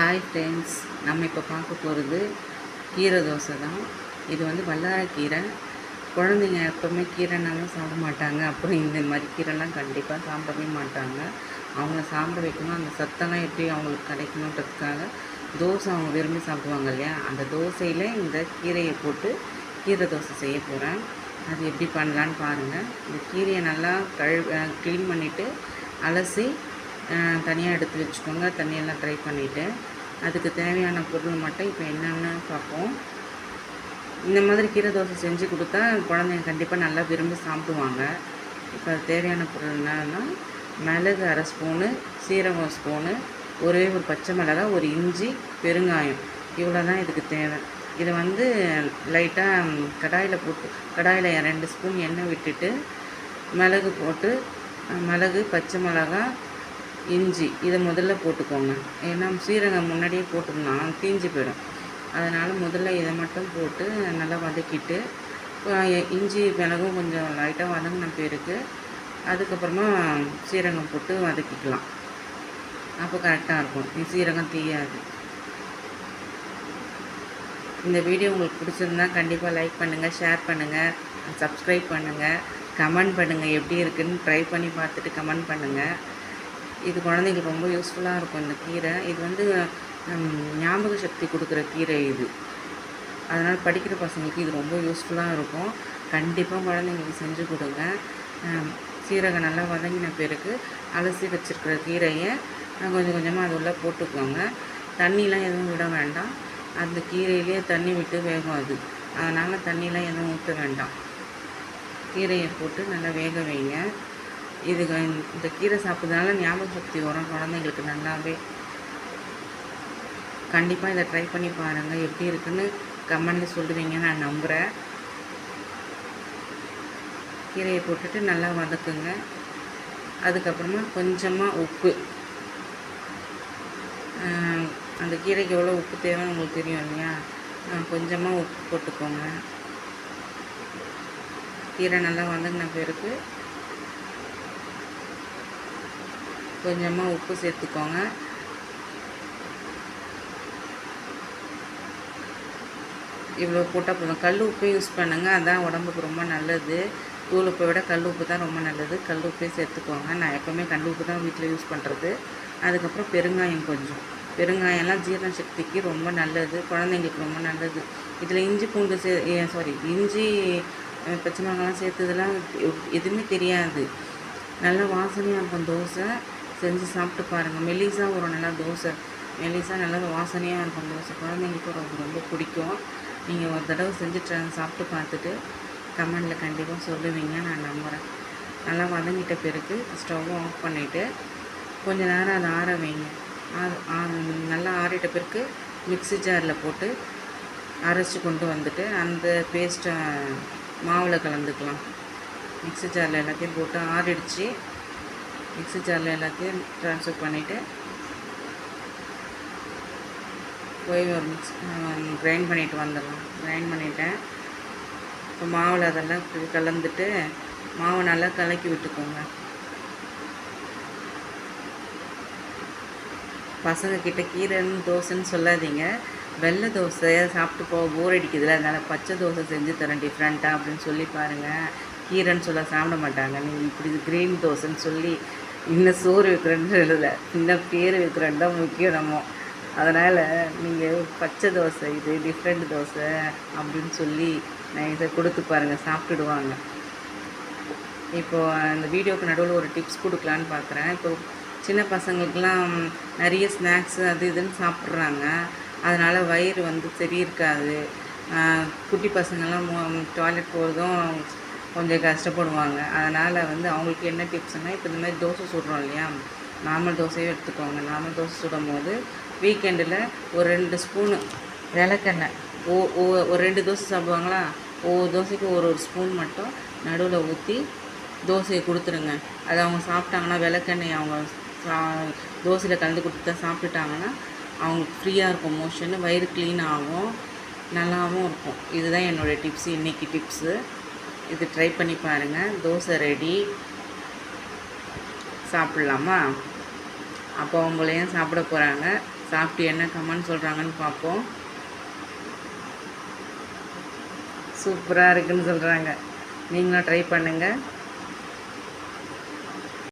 Hi friends, நம்ம இப்போ பார்க்க போகிறது கீரை தோசை தான். இது வந்து வல்லாரக்கீரை. குழந்தைங்க எப்போவுமே கீரைனாலும் சாப்பிட மாட்டாங்க. அப்புறம் இந்த மாதிரி கீரைலாம் கண்டிப்பாக சாப்பிடவே மாட்டாங்க. அவங்கள சாப்பிட வைக்கணும், அந்த சத்தெல்லாம் எப்படி அவங்களுக்கு கிடைக்கணுன்றதுக்காக தோசை அவங்க விரும்பி சாப்பிடுவாங்க இல்லையா, அந்த தோசையில் இந்த கீரையை போட்டு கீரை தோசை செய்ய போகிறேன். அது எப்படி பண்ணலான்னு பாருங்கள். இந்த கீரையை நல்லா க்ளீன் பண்ணிவிட்டு அலசி தனியாக எடுத்து வச்சுக்கோங்க. தண்ணியெல்லாம் ட்ரை பண்ணிவிட்டு அதுக்கு தேவையான பொருள் மட்டும் இப்போ என்னென்னு பார்ப்போம். இந்த மாதிரி கீரை தோசை செஞ்சு கொடுத்தா குழந்தைங்க கண்டிப்பாக நல்லா விரும்பி சாப்பிடுவாங்க. இப்போ அது தேவையான பொருள் என்னன்னா, மிளகு 1/2 ஸ்பூனு, சீரகம் 1 ஸ்பூனு, ஒரே ஒரு பச்சை மிளகாய், ஒரு இஞ்சி, பெருங்காயம், இவ்வளோ தான் இதுக்கு தேவை. இதை வந்து லைட்டாக கடாயில் 2 ஸ்பூன் எண்ணெய் விட்டுட்டு மிளகு போட்டு, மிளகு, பச்சை மிளகாய், இஞ்சி இதை முதல்ல போட்டுக்கோங்க. ஏன்னா சீரகம் முன்னாடியே போட்டோம்னா தீஞ்சு போயிடும். அதனால் முதல்ல இதை மட்டும் போட்டு நல்லா வதக்கிட்டு, இஞ்சி மிளகும் கொஞ்சம் லைட்டாக வதங்கின பிறகு அதுக்கப்புறமா சீரகம் போட்டு வதக்கிக்கலாம். அப்போ கரெக்டாக இருக்கும், சீரகம் தீயாது. இந்த வீடியோ உங்களுக்கு பிடிச்சிருந்தா கண்டிப்பாக லைக் பண்ணுங்கள், ஷேர் பண்ணுங்கள், சப்ஸ்கிரைப் பண்ணுங்கள், கமெண்ட் பண்ணுங்கள். எப்படி இருக்குதுன்னு ட்ரை பண்ணி பார்த்துட்டு கமெண்ட் பண்ணுங்கள். இது குழந்தைங்களுக்கு ரொம்ப யூஸ்ஃபுல்லாக இருக்கும் இந்த கீரை. இது வந்து ஞாபக சக்தி கொடுக்குற கீரை இது. அதனால் படிக்கிற பசங்களுக்கு இது ரொம்ப யூஸ்ஃபுல்லாக இருக்கும். கண்டிப்பாக குழந்தைங்களுக்கு செஞ்சு கொடுங்க. சீரகம் நல்லா வதங்கின பிறகு அலசி வச்சுருக்கிற கீரையை கொஞ்சம் கொஞ்சமாக அது உள்ளே போட்டுக்கோங்க. தண்ணிலாம் எதுவும் விட வேண்டாம். அந்த கீரையிலே தண்ணி விட்டு வேகும் அது. அதனால் தண்ணிலாம் எதுவும் ஊற்ற வேண்டாம். கீரையை போட்டு நல்லா வேக வைங்க. இந்த கீரை சாப்பிட்றதுனால ஞாபக சக்தி வரும் குழந்தைங்களுக்கு நல்லாவே. கண்டிப்பாக இதை ட்ரை பண்ணி பாருங்கள். எப்படி இருக்குன்னு கமெண்டில் சொல்லுவீங்க நான் நம்புகிறேன். கீரையை போட்டுட்டு நல்லா வதக்குங்க. அதுக்கப்புறமா கொஞ்சமாக உப்பு, அந்த கீரைக்கு எவ்வளோ உப்பு தேவைன்னு உங்களுக்கு தெரியும் இல்லையா, கொஞ்சமாக உப்பு போட்டுக்கோங்க. கீரை நல்லா வதங்கின பிறகு கொஞ்சமாக உப்பு சேர்த்துக்கோங்க. இவ்வளோ போட்டால் போதும். கல் உப்பே யூஸ் பண்ணுங்கள், அதான் உடம்புக்கு ரொம்ப நல்லது. தூள் உப்பை விட கல் உப்பு தான் ரொம்ப நல்லது. கல் உப்பே சேர்த்துக்கோங்க. நான் எப்போவுமே கல் உப்பு தான் வீட்டில் யூஸ் பண்ணுறது. அதுக்கப்புறம் பெருங்காயம் கொஞ்சம். பெருங்காயம்லாம் ஜீரண சக்திக்கு ரொம்ப நல்லது, குழந்தைங்களுக்கு ரொம்ப நல்லது. இதில் இஞ்சி பூண்டு இஞ்சி பச்சை மிளகாலாம் சேர்த்ததெல்லாம் எதுவுமே தெரியாது. நல்லா வாசனையாக இருக்கும் தோசை. செஞ்சு சாப்பிட்டு பாருங்கள். மெலிசாக வரும் நல்லா தோசை. மெலிசாக நல்லா வாசனையாக இருக்கும் தோசை. குழந்தைங்களுக்கு ரொம்ப பிடிக்கும். நீங்கள் ஒரு தடவை செஞ்சு சாப்பிட்டு பார்த்துட்டு கமெண்டில் கண்டிப்பாக சொல்லுவீங்க நான் நம்புகிறேன். நல்லா வதங்கிட்ட பிறகு ஸ்டவ்வை ஆஃப் பண்ணிவிட்டு கொஞ்சம் நேரம் அதை ஆற வைங்க. நல்லா ஆறிட்ட பிறகு மிக்ஸி ஜாரில் போட்டு அரைச்சி கொண்டு வந்துட்டு அந்த பேஸ்ட்டை மாவில் கலந்துக்கலாம். மிக்ஸி ஜாரில் எல்லாத்தையும் போட்டு ஆறிடுச்சு. மிக்ஸி ஜாரில் எல்லாத்தையும் ட்ரான்ஸ்ஃபர் பண்ணிவிட்டு போய் ஒரு கிரைண்ட் பண்ணிவிட்டு வந்துடலாம். கிரைண்ட் பண்ணிவிட்டேன். இப்போ மாவில் அதெல்லாம் கலந்துட்டு மாவை நல்லா கலக்கி விட்டுக்கோங்க. பசங்கக்கிட்ட கீரைன்னு தோசைன்னு சொல்லாதீங்க. வெள்ளை தோசையை சாப்பிட்டு போர் அடிக்குதுல, அதனால் பச்சை தோசை செஞ்சு தரேன் டிஃப்ரெண்ட்டாக அப்படின்னு சொல்லி பாருங்கள். கீரைன்னு சொல்ல சாப்பிட மாட்டாங்க. நீங்கள் இப்படி க்ரீன் தோசைன்னு சொல்லி இன்னும் சோறு வைக்கிறேன்னு இல்லை, இன்னும் பேர் வைக்கிறேன்னு தான் முக்கியம் நம்ம. அதனால் நீங்கள் பச்சை தோசை இது டிஃப்ரெண்ட் தோசை அப்படின்னு சொல்லி நான் இதை கொடுத்து பாருங்கள், சாப்பிட்டுடுவாங்க. இப்போது அந்த வீடியோக்கு நடுவில் ஒரு டிப்ஸ் கொடுக்கலான்னு பார்க்குறேன். இப்போது சின்ன பசங்களுக்கெலாம் நிறைய ஸ்நாக்ஸு அது இதுன்னு சாப்பிட்றாங்க. அதனால் வயிறு வந்து சரி இருக்காது. குட்டி பசங்கள்லாம் டாய்லெட் போகிறதும் கொஞ்சம் கஷ்டப்படுவாங்க. அதனால் வந்து அவங்களுக்கு என்ன டிப்ஸ்னால், இப்போ இந்த மாதிரி தோசை சுடுறோம் இல்லையா, நார்மல் தோசையும் எடுத்துக்கோங்க. நார்மல் தோசை சுடும் போது வீக்கெண்டில் ஒரு 2 ஸ்பூனு விளக்கெண்ணெய், ஒரு 2 தோசை சாப்பிடுவாங்களா, ஒவ்வொரு தோசைக்கு ஒரு ஸ்பூன் மட்டும் நடுவில் ஊற்றி தோசையை கொடுத்துருங்க. அது அவங்க சாப்பிட்டாங்கன்னா, விளக்கெண்ணெய் அவங்க தோசையில் கலந்து கொடுத்து சாப்பிட்டுட்டாங்கன்னா அவங்களுக்கு ஃப்ரீயாக இருக்கும் மோஷன், வயிறு க்ளீன் ஆகும், நல்லாவும் இருக்கும். இதுதான் என்னோடய டிப்ஸு, இன்றைக்கி டிப்ஸு. இது ட்ரை பண்ணி பாருங்கள். தோசை ரெடி. சாப்பிட்லாமா? அப்போ அவங்களையும் சாப்பிட போகிறாங்க. சாப்பிட்டு என்ன கமெண்ட் சொல்கிறாங்கன்னு பார்ப்போம். சூப்பராக இருக்குதுன்னு சொல்கிறாங்க. நீங்களும் ட்ரை பண்ணுங்கள்.